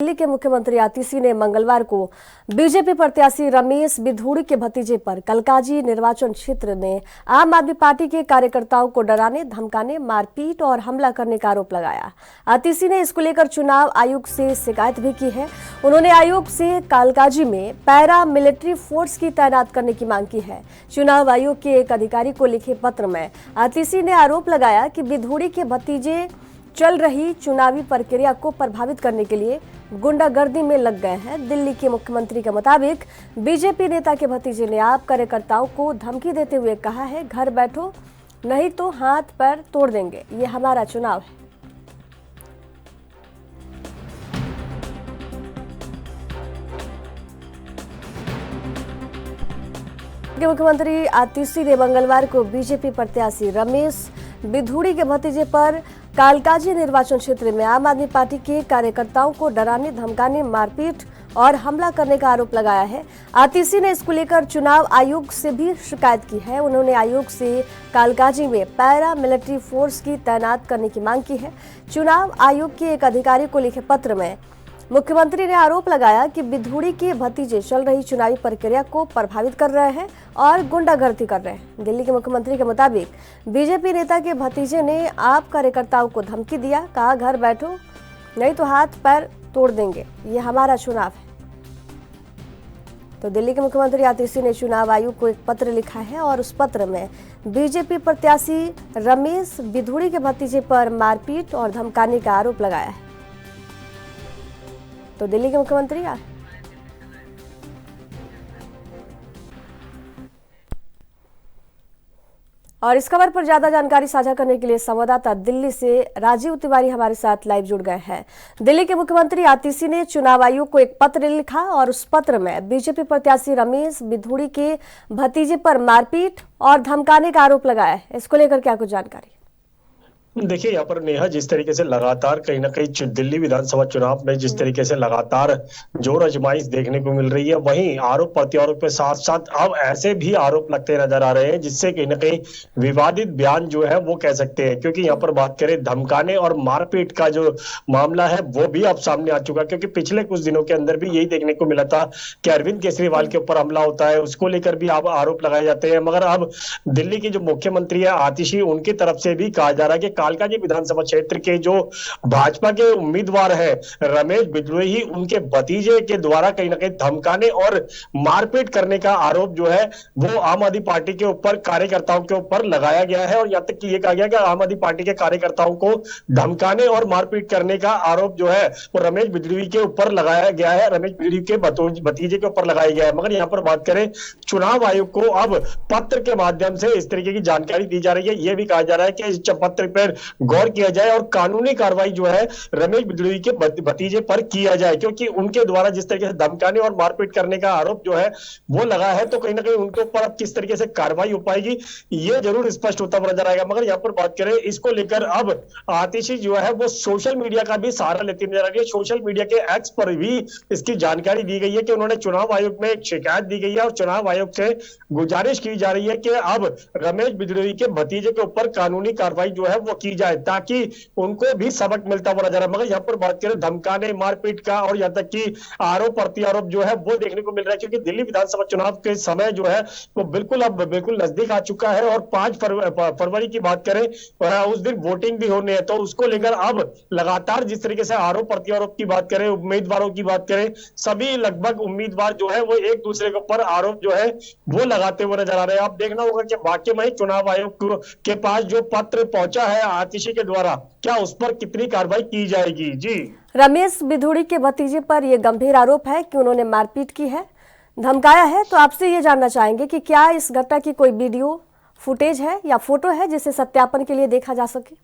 दिल्ली के मुख्यमंत्री आतिशी ने मंगलवार को बीजेपी प्रत्याशी रमेश बिधूड़ी के भतीजे पर कलकाजी निर्वाचन क्षेत्र में आम आदमी पार्टी के कार्यकर्ताओं को डराने, धमकाने, मारपीट और हमला करने का आरोप लगाया। आतिशी ने इसको लेकर चुनाव आयोग से शिकायत भी की है। उन्होंने आयोग से कलकाजी में पैरा मिलिट्री फोर्स की तैनात करने की मांग की है। चुनाव आयोग के एक अधिकारी को लिखे पत्र में आतिशी ने आरोप लगाया कि बिधूड़ी के भतीजे चल रही चुनावी प्रक्रिया को प्रभावित करने के लिए गुंडागर्दी में लग गए हैं। दिल्ली के मुख्यमंत्री के मुताबिक बीजेपी नेता के भतीजे ने आप कार्यकर्ताओं को धमकी देते हुए कहा है, घर बैठो नहीं तो हाथ पैर तोड़ देंगे, ये हमारा चुनाव है। मुख्यमंत्री आतिशी ने मंगलवार को बीजेपी प्रत्याशी रमेश बिधूड़ी के भतीजे पर कलकाजी निर्वाचन क्षेत्र में आम आदमी पार्टी के कार्यकर्ताओं को डराने, धमकाने, मारपीट और हमला करने का आरोप लगाया है। आतिशी ने इसको लेकर चुनाव आयोग से भी शिकायत की है। उन्होंने आयोग से कलकाजी में पैरा मिलिट्री फोर्स की तैनात करने की मांग की है। चुनाव आयोग के एक अधिकारी को लिखे पत्र में मुख्यमंत्री ने आरोप लगाया कि बिधूड़ी के भतीजे चल रही चुनावी प्रक्रिया को प्रभावित कर रहे हैं और गुंडागर्दी कर रहे हैं। दिल्ली के मुख्यमंत्री के मुताबिक बीजेपी नेता के भतीजे ने आप कार्यकर्ताओं को धमकी दिया, कहा घर बैठो नहीं तो हाथ पैर तोड़ देंगे, ये हमारा चुनाव है। तो दिल्ली के मुख्यमंत्री आतिशी ने चुनाव आयोग को एक पत्र लिखा है और उस पत्र में बीजेपी प्रत्याशी रमेश बिधूड़ी के भतीजे पर मारपीट और धमकाने का आरोप लगाया है। तो दिल्ली के मुख्यमंत्री और इस खबर पर ज्यादा जानकारी साझा करने के लिए संवाददाता दिल्ली से राजीव तिवारी हमारे साथ लाइव जुड़ गए हैं। दिल्ली के मुख्यमंत्री आतिशी ने चुनाव आयोग को एक पत्र लिखा और उस पत्र में बीजेपी प्रत्याशी रमेश बिधूड़ी के भतीजे पर मारपीट और धमकाने का आरोप लगाया है। इसको लेकर क्या कुछ जानकारी? देखिए, यहाँ पर नेहा, जिस तरीके से लगातार कहीं ना कहीं दिल्ली विधानसभा चुनाव में जिस तरीके से लगातार जोर आजमाइश देखने को मिल रही है, वहीं आरोप प्रत्यारोप के साथ साथ अब ऐसे भी आरोप लगते नजर आ रहे हैं जिससे कहीं ना कहीं विवादित बयान जो है वो कह सकते हैं। क्योंकि यहाँ पर बात करें धमकाने और मारपीट का जो मामला है वो भी अब सामने आ चुका है। क्योंकि पिछले कुछ दिनों के अंदर भी यही देखने को मिला था कि अरविंद केजरीवाल के ऊपर हमला होता है, उसको लेकर भी अब आरोप लगाए जाते हैं। मगर अब दिल्ली की जो मुख्यमंत्री है आतिशी, उनकी तरफ से भी कहा जा रहा है कि कालकाजी विधानसभा क्षेत्र के जो भाजपा के उम्मीदवार है रमेश बिधूड़ी, उनके भतीजे के द्वारा कहीं ना कहीं धमकाने और मारपीट करने का आरोप जो है वो आम आदमी पार्टी के ऊपर, कार्यकर्ताओं के ऊपर लगाया गया है। और यहां तक कि ये कहा गया कि आम आदमी पार्टी के कार्यकर्ताओं को धमकाने और मारपीट करने का आरोप जो है वो रमेश बिधूड़ी के ऊपर लगाया गया है, रमेश बिधूड़ी के भतीजे के ऊपर लगाया गया है। मगर यहां पर बात करें चुनाव आयोग को अब पत्र के माध्यम से इस तरीके की जानकारी दी जा रही है। यह भी कहा जा रहा है कि इस पत्र पर गौर किया जाए और कानूनी कार्रवाई जो है रमेश बिधूड़ी के भतीजे पर किया जाए, क्योंकि उनके द्वारा जिस तरीके से धमकाने और मारपीट करने का आरोप जो है वो लगा है, तो कहीं ना कहीं उनके ऊपर अब किस तरीके से कार्रवाई हो पाएगी ये जरूर स्पष्ट होता नजर आएगा। मगर यहां पर बात करें इसको लेकर अब आतिशी जो है वो सोशल मीडिया का भी सहारा लेती नजर आ रही है। सोशल मीडिया के एक्स पर भी इसकी जानकारी दी गई है कि उन्होंने चुनाव आयोग में एक शिकायत दी गई है और चुनाव आयोग से गुजारिश की जा रही है कि अब रमेश बिधूड़ी के भतीजे के ऊपर कानूनी कार्रवाई जो है वो की जाए ताकि उनको भी सबक मिलता हुआ नजर आए। मगर यहाँ पर बात करें धमकाने, मारपीट का और यहाँ तक कि आरोप प्रत्यारोप जो है वो देखने को मिल रहा है, क्योंकि दिल्ली विधानसभा चुनाव के समय जो है वो अब बिल्कुल नजदीक आ चुका है। और 5 फरवरी की बात करें उस दिन वोटिंग भी होने है, तो उसको लेकर अब लगातार जिस तरीके से आरोप प्रत्यारोप की बात करें, उम्मीदवारों की बात करें, सभी लगभग उम्मीदवार जो है वो एक दूसरे के ऊपर आरोप जो है वो लगाते हुए नजर आ रहे हैं। आप देखना होगा कि वाकई में चुनाव आयोग के पास जो पत्र पहुंचा है आतिशी के द्वारा, क्या उस पर कितनी कार्रवाई की जाएगी? जी, रमेश बिधूड़ी के भतीजे पर यह गंभीर आरोप है कि उन्होंने मारपीट की है, धमकाया है। तो आपसे ये जानना चाहेंगे कि क्या इस घटना की कोई वीडियो फुटेज है या फोटो है जिसे सत्यापन के लिए देखा जा सके?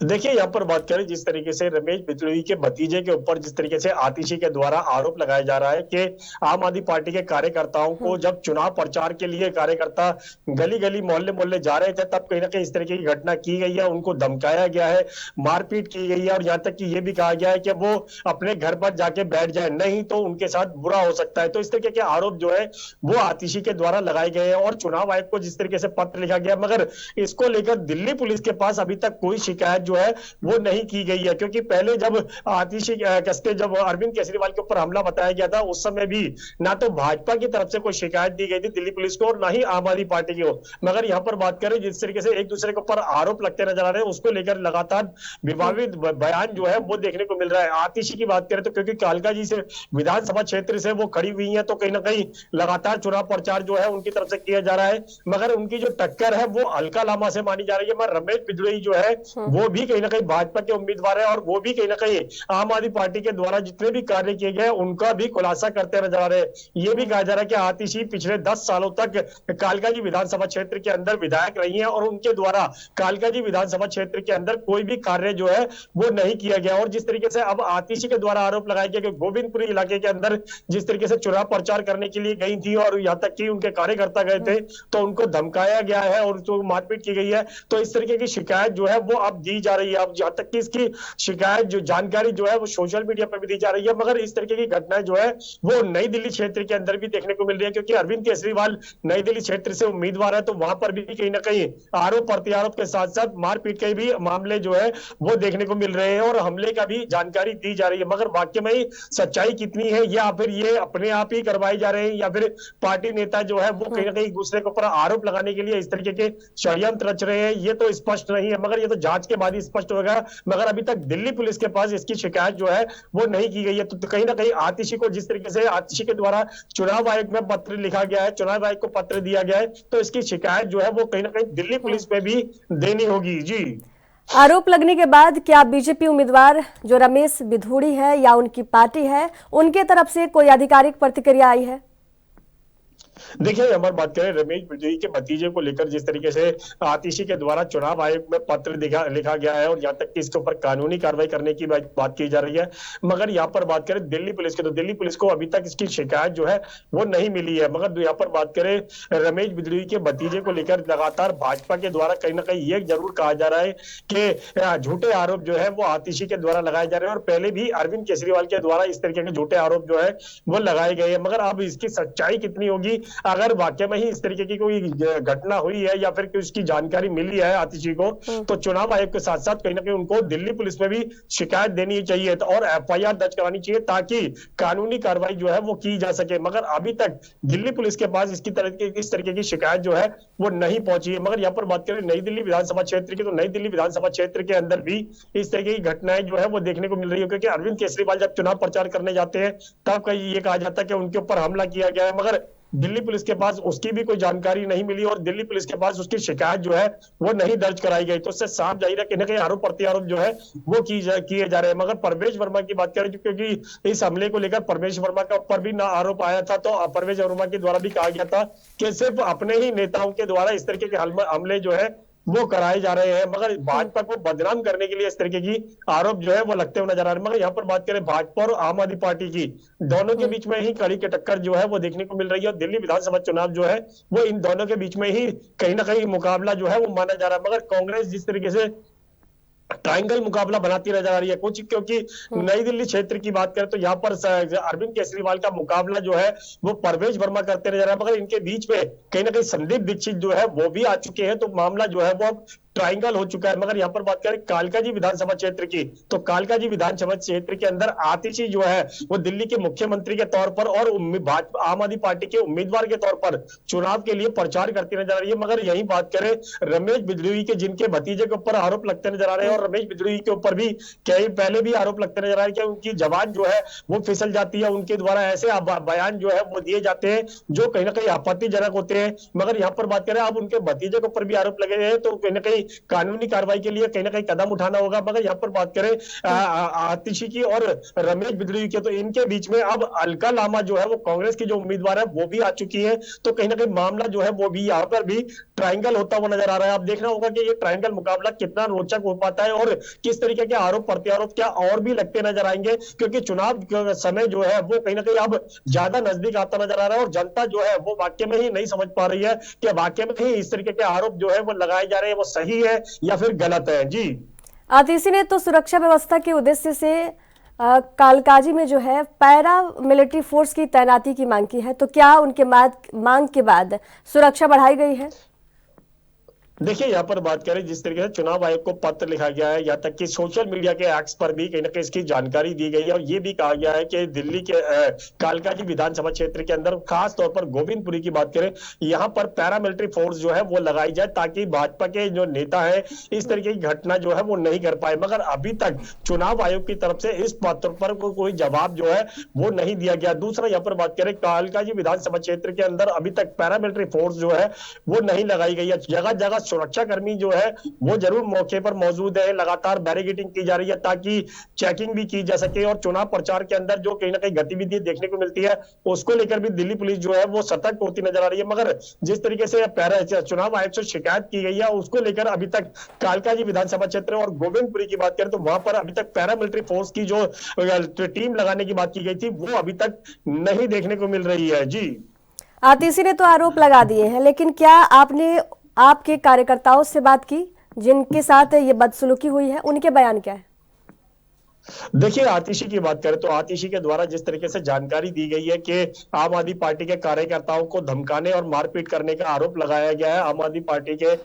देखिए, यहाँ पर बात करें जिस तरीके से रमेश बिधूड़ी के भतीजे के ऊपर जिस तरीके से आतिशी के द्वारा आरोप लगाया जा रहा है कि आम आदमी पार्टी के कार्यकर्ताओं को जब चुनाव प्रचार के लिए कार्यकर्ता गली गली मोहल्ले मोहल्ले जा रहे थे तब कहीं ना कहीं इस तरीके की घटना की गई है, उनको धमकाया गया है, मारपीट की गई है और यहाँ तक कि ये भी कहा गया है कि वो अपने घर पर जाके बैठ जाए, नहीं तो उनके साथ बुरा हो सकता है। तो इस तरीके के आरोप जो है वो आतिशी के द्वारा लगाए गए हैं और चुनाव आयोग को जिस तरीके से पत्र लिखा गया, मगर इसको लेकर दिल्ली पुलिस के पास अभी तक कोई कोई शिकायत जो है वो नहीं की गई है। क्योंकि पहले जब आतिशी कस्ते जब अरविंद केजरीवाल के ऊपर हमला बताया गया था, उस समय भी ना तो भाजपा की तरफ से कोई शिकायत दी गई थी दिल्ली पुलिस को और ना ही आम आदमी पार्टी की हो। मगर यहाँ पर बात करें जिस तरीके से एक दूसरे के ऊपर आरोप लगते नजर आ रहे हैं, उसको लेकर लगातार विवादित बयान जो है वो देखने को मिल रहा है। आतिशी की बात करें तो क्योंकि कालका जी से विधानसभा क्षेत्र से वो खड़ी हुई है, तो कहीं ना कहीं लगातार चुनाव प्रचार जो है उनकी तरफ से किया जा रहा है। मगर उनकी जो टक्कर है वो अलका लामा से मानी जा रही है। मगर रमेश बिधूड़ी जो है वो भी कहीं ना कहीं भाजपा के उम्मीदवार है और वो भी कहीं ना कहीं आम आदमी पार्टी के द्वारा जितने भी कार्य किए गए उनका भी खुलासा करते नजर आ रहे हैं। ये भी कहा जा रहा है कि आतिशी पिछले 10 सालों तक कालका जी विधानसभा क्षेत्र के अंदर विधायक रही हैं और उनके द्वारा कालका जी विधानसभा क्षेत्र के अंदर कोई भी कार्य जो है वो नहीं किया गया। और जिस तरीके से अब आतिशी के द्वारा आरोप लगाया गया कि गोविंदपुरी इलाके के अंदर जिस तरीके से चुनाव प्रचार करने के लिए गई थी और यहाँ तक कि उनके कार्यकर्ता गए थे तो उनको धमकाया गया है और तो मारपीट की गई है, तो इस तरीके की शिकायत जो है वो अब दी जा रही है। अब यहाँ तक कि इसकी शिकायत जो जानकारी जो है वो सोशल मीडिया पर भी दी जा रही है। मगर इस तरीके की घटनाएं जो है वो नई दिल्ली क्षेत्र के अंदर भी देखने को मिल रही है, क्योंकि अरविंद केजरीवाल नई दिल्ली क्षेत्र से उम्मीदवार है, तो वहां पर भी कहीं ना कहीं आरोप प्रत्यारोप के साथ साथ मारपीट के भी मामले जो है वो देखने को मिल रहे हैं और हमले का भी जानकारी दी जा रही है। मगर वाकई में सच्चाई कितनी है या फिर ये अपने आप ही करवाए जा रहे हैं या फिर पार्टी नेता जो है वो कहीं ना कहीं दूसरे के ऊपर आरोप लगाने के लिए इस तरीके के षड्यंत्र रच रहे हैं, ये तो स्पष्ट नहीं है। मगर ये तो जांच के बाद ही स्पष्ट होगा। मगर अभी तक दिल्ली पुलिस के पास इसकी शिकायत जो है वो नहीं की गई है। तो कहीं ना कहीं आतिशी को जिस तरीके से आतिशी के द्वारा चुनाव आयोग में पत्र लिखा गया है, चुनाव आयोग को पत्र दिया गया है, तो इसकी शिकायत जो है वो कहीं ना कहीं दिल्ली पुलिस पे भी देनी होगी। जी, आरोप लगने के बाद क्या बीजेपी उम्मीदवार जो रमेश बिधूड़ी है या उनकी पार्टी है उनके तरफ से कोई आधिकारिक प्रतिक्रिया आई है? देखिए हमारी बात करें रमेश बिधूड़ी के भतीजे को लेकर जिस तरीके से आतिशी के द्वारा चुनाव आयोग में पत्र लिखा गया है और यहाँ तक कि इसके ऊपर कानूनी कार्रवाई करने की बात की जा रही है। मगर यहाँ पर बात करें दिल्ली पुलिस की, तो दिल्ली पुलिस को अभी तक इसकी शिकायत जो है वो नहीं मिली है। मगर यहाँ पर बात करें रमेश बिधूड़ी के भतीजे को लेकर लगातार भाजपा के द्वारा कहीं ना कहीं ये जरूर कहा जा रहा है कि झूठे आरोप जो है वो आतिशी के द्वारा लगाए जा रहे हैं और पहले भी अरविंद केजरीवाल के द्वारा इस तरीके के झूठे आरोप जो है वो लगाए गए हैं। मगर अब इसकी सच्चाई कितनी होगी, अगर वाकई में ही इस तरीके की कोई घटना हुई है या फिर उसकी जानकारी मिली है आतिशी को, तो चुनाव आयोग के साथ साथ कहीं ना कहीं उनको दिल्ली पुलिस में भी शिकायत देनी चाहिए और एफआईआर दर्ज करानी चाहिए ताकि कानूनी कार्रवाई जो है वो की जा सके। मगर अभी तक दिल्ली पुलिस के पास इस तरीके की शिकायत जो है वो नहीं पहुंची है। मगर यहाँ पर बात करें नई दिल्ली विधानसभा क्षेत्र की, तो नई दिल्ली विधानसभा क्षेत्र के अंदर भी इस तरीके की घटनाएं जो है वो देखने को मिल रही है, क्योंकि अरविंद केजरीवाल जब चुनाव प्रचार करने जाते हैं तब कहीं ये कहा जाता है कि उनके ऊपर हमला किया गया है। मगर दिल्ली पुलिस के पास उसकी भी कोई जानकारी नहीं मिली और दिल्ली पुलिस के पास उसकी शिकायत जो है वो नहीं दर्ज कराई गई, तो उससे साफ जाहिर है कहीं ना कहीं आरोप प्रत्यारोप जो है वो किए जा रहे हैं। मगर परवेश वर्मा की बात करें, क्योंकि इस हमले को लेकर परवेश वर्मा के ऊपर भी ना आरोप आया था, तो परवेश वर्मा के द्वारा भी कहा गया था कि सिर्फ अपने ही नेताओं के द्वारा इस तरीके के हमले जो है वो कराए जा रहे हैं। मगर भाजपा को बदनाम करने के लिए इस तरीके की आरोप जो है वो लगते हुए नजर आ रहे हैं। मगर यहाँ पर बात करें भाजपा और आम आदमी पार्टी की, दोनों के बीच में ही कड़ी की टक्कर जो है वो देखने को मिल रही है और दिल्ली विधानसभा चुनाव जो है वो इन दोनों के बीच में ही कहीं ना कहीं मुकाबला जो है वो माना जा रहा है। मगर कांग्रेस जिस तरीके से ट्रायंगल मुकाबला बनाती नजर आ रही है कुछ, क्योंकि नई दिल्ली क्षेत्र की बात करें तो यहाँ पर अरविंद केजरीवाल का मुकाबला जो है वो परवेश वर्मा करते नजर आ रहा है। मगर इनके बीच में कहीं ना कहीं संदीप दीक्षित जो है वो भी आ चुके हैं, तो मामला जो है वो ट्रायंगल हो चुका है। मगर यहाँ पर बात करें कालका जी विधानसभा क्षेत्र की, तो कालका जी विधानसभा क्षेत्र के अंदर आतिशी जो है वो दिल्ली के मुख्यमंत्री के तौर पर और आम आदमी पार्टी के उम्मीदवार के तौर पर चुनाव के लिए प्रचार करती नजर आ रही है। मगर यही बात करें रमेश बिधूड़ी के, जिनके भतीजे के ऊपर आरोप लगते नजर आ रहे हैं और रमेश बिधूड़ी के ऊपर भी कई पहले भी आरोप लगते नजर आ रहे हैं कि उनकी जबान जो है वो फिसल जाती है, उनके द्वारा ऐसे बयान जो है वो दिए जाते हैं जो कहीं ना कहीं आपत्तिजनक होते हैं। मगर यहाँ पर बात करें अब उनके भतीजे के ऊपर भी आरोप लगे हैं, तो कहीं ना कहीं कानूनी कार्रवाई के लिए कहीं ना कहीं कदम उठाना होगा। मगर यहाँ पर बात करें आतिशी की और रमेश बिधूड़ी की, तो इनके बीच में अब अलका लामा जो है वो कांग्रेस की जो उम्मीदवार है वो भी आ चुकी है, तो कहीं ना कहीं मामला जो है वो भी यहाँ पर भी ट्रायंगल होता हुआ नजर आ रहा है। अब देखना होगा कि ये ट्रायंगल मुकाबला कितना रोचक हो पाता है और किस तरीके के आरोप प्रत्यारोप क्या और भी लगते नजर आएंगे, क्योंकि चुनाव समय जो है वो कहीं ना कहीं अब ज्यादा नजदीक आता नजर आ रहा है और जनता जो है वो वाकई में ही नहीं समझ पा रही है कि वाकई में ही इस तरीके के आरोप जो है वो लगाए जा रहे हैं वो सही है या फिर गलत है। जी, आतिशी ने तो सुरक्षा व्यवस्था के उद्देश्य से कालकाजी में जो है पैरा मिलिट्री फोर्स की तैनाती की मांग की है, तो क्या उनके मांग के बाद सुरक्षा बढ़ाई गई है? देखिए यहाँ पर बात करें जिस तरीके से चुनाव आयोग को पत्र लिखा गया है, यहाँ तक कि सोशल मीडिया के एक्स पर भी कहीं ना कहीं इसकी जानकारी दी गई है और ये भी कहा गया है कि दिल्ली के कालकाजी विधानसभा क्षेत्र के अंदर खास तौर पर गोविंदपुरी की बात करें, यहाँ पर पैरामिलिट्री फोर्स जो है वो लगाई जाए ताकि भाजपा के जो नेता है इस तरीके की घटना जो है वो नहीं कर पाए। मगर अभी तक चुनाव आयोग की तरफ से इस पत्र पर कोई जवाब जो है वो नहीं दिया गया। दूसरा यहाँ पर बात करें कालकाजी विधानसभा क्षेत्र के अंदर अभी तक पैरामिलिट्री फोर्स जो है वो नहीं लगाई गई है। जगह जगह सुरक्षा कर्मी जो है वो जरूर मौके पर मौजूद है, लगातार बैरिकेडिंग की जा रही है ताकि चेकिंग भी की जा सके और चुनाव प्रचार के अंदर जो कहीं ना कहीं गतिविधि देखने को मिलती है उसको लेकर भी दिल्ली पुलिस जो है वो सतर्क होती नजर आ रही है। मगर जिस तरीके से चुनाव आयोग से शिकायत की गई है उसको लेकर अभी तक कालकाजी विधानसभा क्षेत्र और गोविंदपुरी की बात करें तो वहां पर अभी तक पैरामिलिट्री फोर्स की जो टीम लगाने की बात की गई थी वो अभी तक नहीं देखने को मिल रही है। जी, आतिशी ने तो आरोप लगा दिए हैं, लेकिन क्या आपने आपके कार्यकर्ताओं से बात की जिनके साथ ये बदसलूकी हुई है, उनके बयान क्या है? देखिए आतिशी की बात करें तो आतिशी के द्वारा जिस तरीके से जानकारी दी गई है कि आम आदमी पार्टी के कार्यकर्ताओं को धमकाने और मारपीट करने का आरोप लगाया गया है। आम आदमी पार्टी के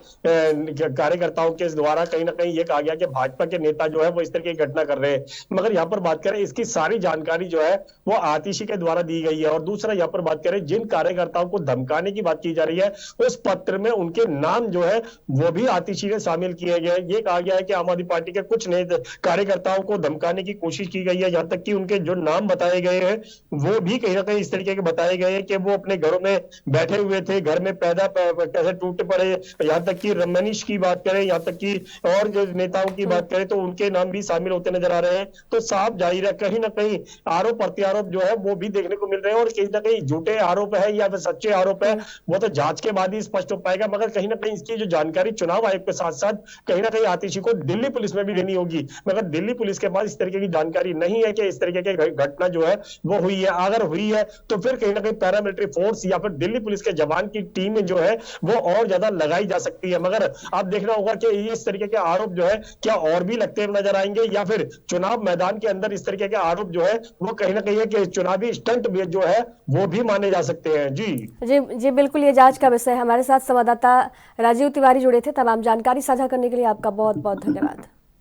कार्यकर्ताओं के द्वारा कहीं ना कहीं ये कहा गया कि भाजपा के नेता जो है वो इस तरह की घटना कर रहे हैं। मगर यहाँ पर बात करें इसकी सारी जानकारी जो है वो आतिशी के द्वारा दी गई है। और दूसरा यहाँ पर बात करें जिन कार्यकर्ताओं को धमकाने की बात की जा रही है उस पत्र में उनके नाम जो है वो भी आतिशी ने शामिल किए गए। ये कहा गया है कि आम आदमी पार्टी के कुछ कार्यकर्ताओं को धमकाने की कोशिश की गई है, यहाँ तक कि उनके जो नाम बताए गए हैं वो भी कहीं ना कहीं इस तरीके के बताए गए हैं कि वो अपने घरों में बैठे हुए थे, घर में पैदा कैसे टूट पड़े। यहाँ तक कि रमनीश की बात करें, यहाँ तक कि और जो नेताओं की बात करें तो उनके नाम भी शामिल होते नजर आ रहे हैं। तो साफ जाहिर है कहीं ना कहीं आरोप प्रत्यारोप जो है वो भी देखने को मिल रहे हैं और कहीं ना कहीं झूठे आरोप है या फिर सच्चे आरोप है वो तो जांच के बाद ही स्पष्ट हो पाएगा। मगर कहीं ना कहीं इसकी जो जानकारी चुनाव आयोग के साथ साथ कहीं ना कहीं आतिशी को दिल्ली पुलिस में भी देनी होगी। मगर दिल्ली पुलिस के पास इस तरीके की जानकारी नहीं है कि इस तरीके की घटना जो है वो हुई है। अगर हुई है तो फिर कहीं ना कहीं पैरामिलिट्री फोर्स या फिर दिल्ली पुलिस के जवान की टीम जो है वो और ज्यादा लगाई जा सकती है। मगर आप देखना होगा कि इस तरीके के आरोप जो है क्या और भी लगते हुए नजर आएंगे या फिर चुनाव मैदान के अंदर इस तरीके के आरोप जो है वो कहीं ना कहीं है कि चुनावी स्टंट जो है वो भी माने जा सकते हैं। जी जी जी बिल्कुल, ये जांच का विषय है। हमारे साथ संवाददाता राजीव तिवारी जुड़े थे। तमाम जानकारी साझा करने के लिए आपका बहुत बहुत धन्यवाद।